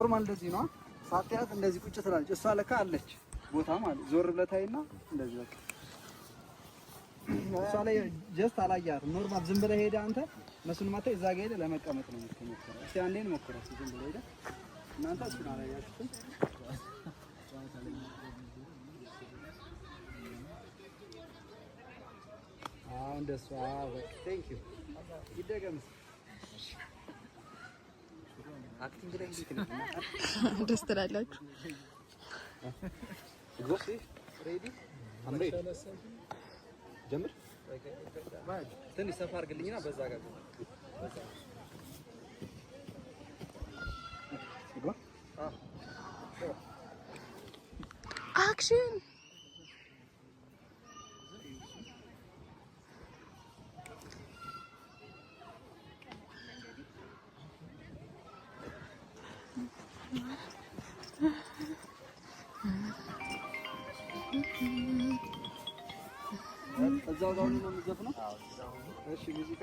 ኖርማል እንደዚህ ነው ሳትያት እንደዚህ ቁጭ ትላለች እሷ ለካ አለች ቦታ ማለት ዞር ብለታይና እንደዚህ በቃ እሷ ላይ ጀስት አላያትም ኖርማል ዝም ብለህ ሄደህ አንተ መስሉን ማታ እዛ ጋር ሄደህ ለመቀመጥ ነው የምትሞክረው እስቲ አንዴ እንሞክረው ዝም ብለህ ሄደህ እናንተ እሱን አላያችሁትም እንደሷ በቃ ቴንክ ዩ ይደገምስ አክቲንግ ላይ እንዴት ነው ደስ ትላላችሁ ጎሲ ሬዲ አምሬ ጀምር ትንሽ ሰፋ አድርግልኝና በዛ ጋር በዛ ይጎ አክሽን እዛው ጋር ነው የምትዘፍነው? እሺ ሙዚቃ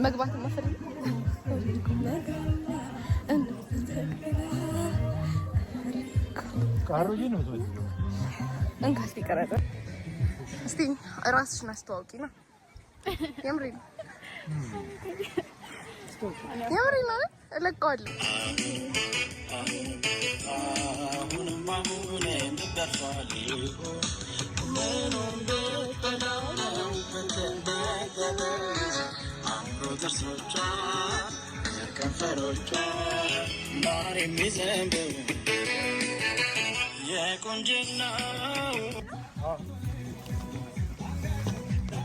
መግባት መፈልግ ካሮጂ ነው እንካስቲ ቀረጠ እስቲ ራስሽን አስተዋውቂና የምሬን የምሬን ነው እለቀዋለሁ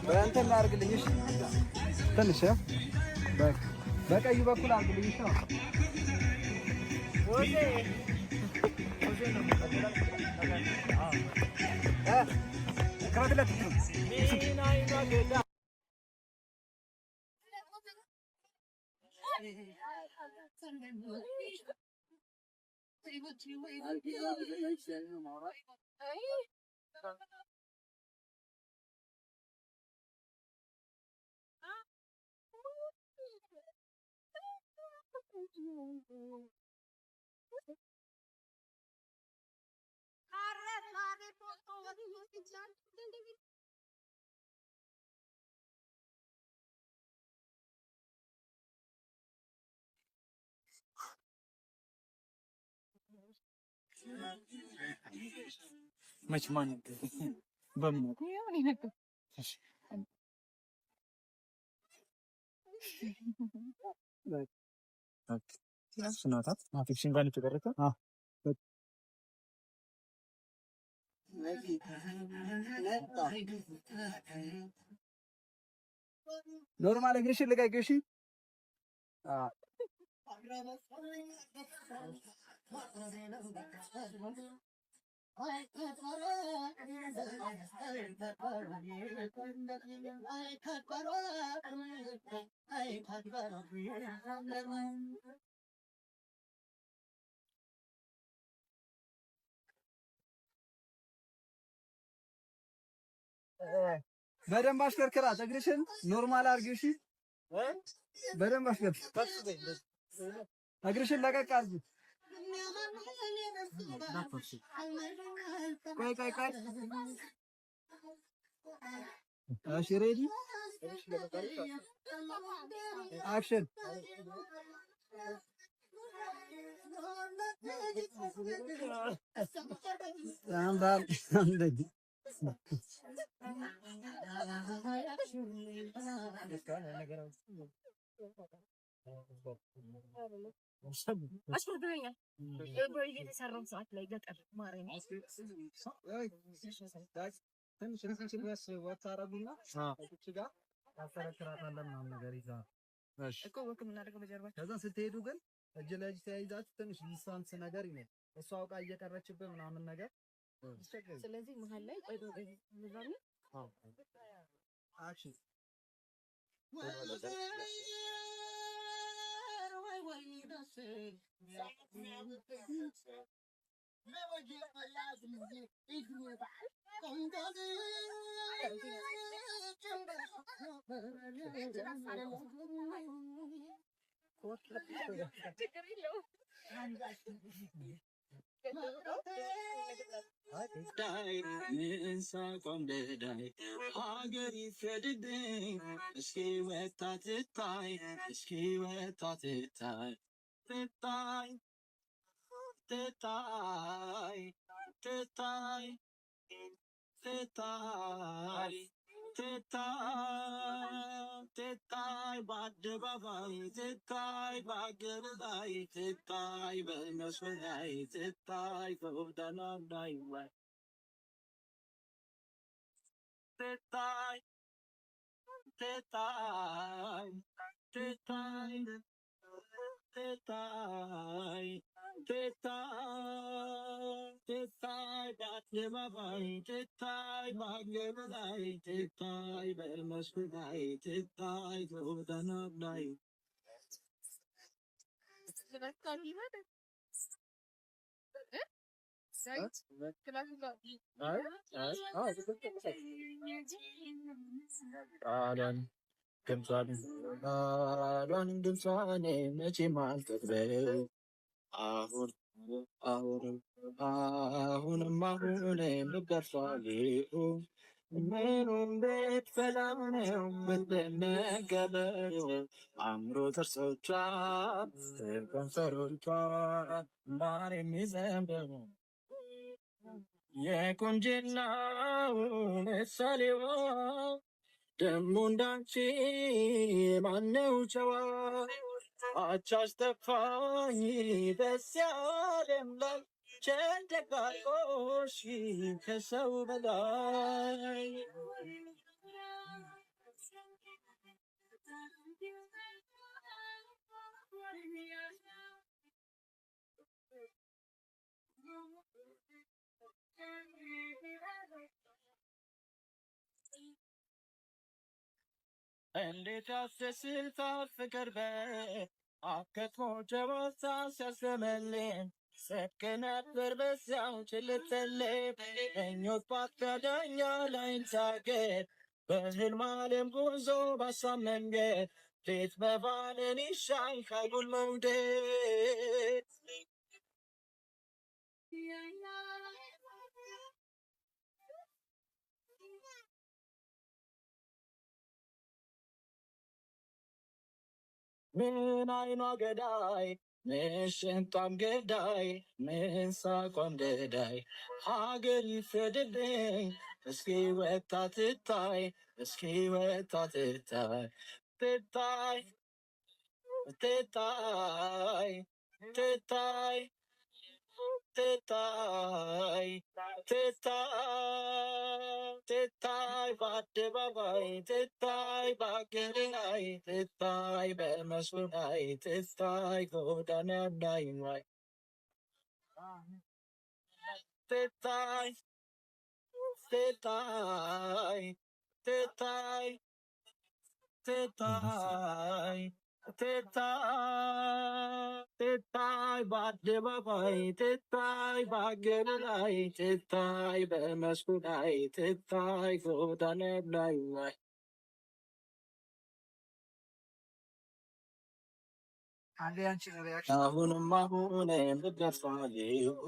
በእንትን አድርግልኝ እሺ ትንሽ በቀኝ በኩል አድርግልኝ እሺ ወዴ ከመድለት መች ማን በምን ምን ይነገር ስናታት ማፊክሽን ጋር ተቀረቀ ኖርማል እግርሽን ልቀቂው እሺ በደንብ አሽከርክራት እግርሽን ኖርማል አድርጊው እሺ በደንብ አሽከርክራት እግርሽን ለቀቅ አድርጊው ቆይ እሺ ሬዲ አክሽን አንዴ አሽከርክረኛ በዚህ የተሰራው ሰዓት ላይ ገጠር ማረኝ ትንሽ ድረስ ወጣራቡና እቺ ጋር ታፈረክራታለህ ምናምን ነገር ይዛ እኮ ወክ የምናደርገው በጀርባ ከዛ ስትሄዱ ግን እጅ ለእጅ ተያይዛችሁ ትንሽ ዲስታንስ ነገር ይኖር እሷ አውቃ እየቀረችብህ ምናምን ነገር ስለዚህ መሀል ላይ ቆይ ምዛኔ አክሽን ትታይ በአደባባይ ትታይ በአገር ላይ ትታይ በመስመር ላይ ትታይ በጎዳና ላይ ትታይ ትታይ ትታይ ትታይ ትታይ በአደባባይ ትታይ በአገር ላይ ትታይ በመስመር ላይ ትታይ በጎዳና ላይ ቃሏን ድምጿን መቼም አልጠግበው አሁንም ምገርሷልሁ ምኑም ቤት ሰላም ነው ምትነገበው አእምሮ ጥርሶቿ ከንፈሮቿ ማር የሚዘንበው የቁንጅናው ምሳሌዋ ደሞ እንዳንቺ ማነው ጨዋ አቻሽ ጠፋኝ በዚያ ዓለም ላይ ቸንደቃቆሽ ከሰው በላይ እንዴት ያስደስታል ፍቅር በአከትሞ ጨዋታ ሲያስገመልን ሰክ ነበር በዚያው ችልትል እኞት ባታዳኛ ላይን ታገር በህልም ዓለም ጉዞ ባሳብ መንገድ ሌት በባልን ይሻይ ኃይሉን መውደድ ምን አይኗ ገዳይ ምን ሽንጧም ገዳይ ምን ሳቋም ገዳይ ሀገር ይፍረድልኝ እስኪ ወጣ ትታይ እስኪ ወጣ ትታይ ትታይ ትታይ ትታይ ትታይ ትታይ ትታይ በአደባባይ ትታይ በአገር ላይ ትታይ በመስመር ላይ ትታይ ጎዳና ላይ ትታይ ትታይ ትታይ ትታይ ትታይ በአደባባይ ትታይ በአገር ላይ ትታይ በመስኩ ላይ ትታይ ጎዳና ላይ አሁንም ብትገፋልሁ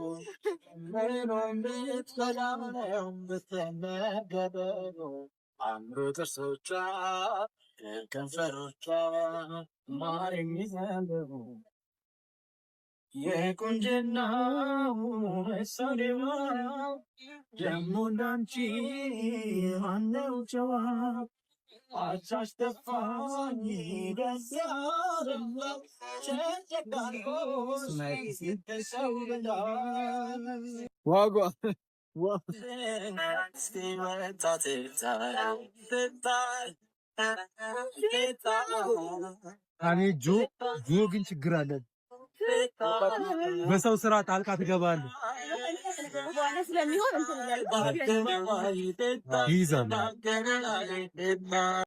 ምኑም ብትበላው ነው ብትመገበው አእምሮ ጥርሶቿ ከንፈሮቿ ማር የሚዘንበው የቁንጅናው ምሳሌዋ ደሞ እንዳንቺ ማነው ጨዋ አቻሽ ጠፋኝ በዚያ ዓለም ላይ ቸንደቃቆሽ ከሰው በላይ ዋጓ እስኪመጣ ትታይ አቤት ጆ ግን ችግር አለን። በሰው ስራ ጣልቃ ትገባለህ። ይይዛል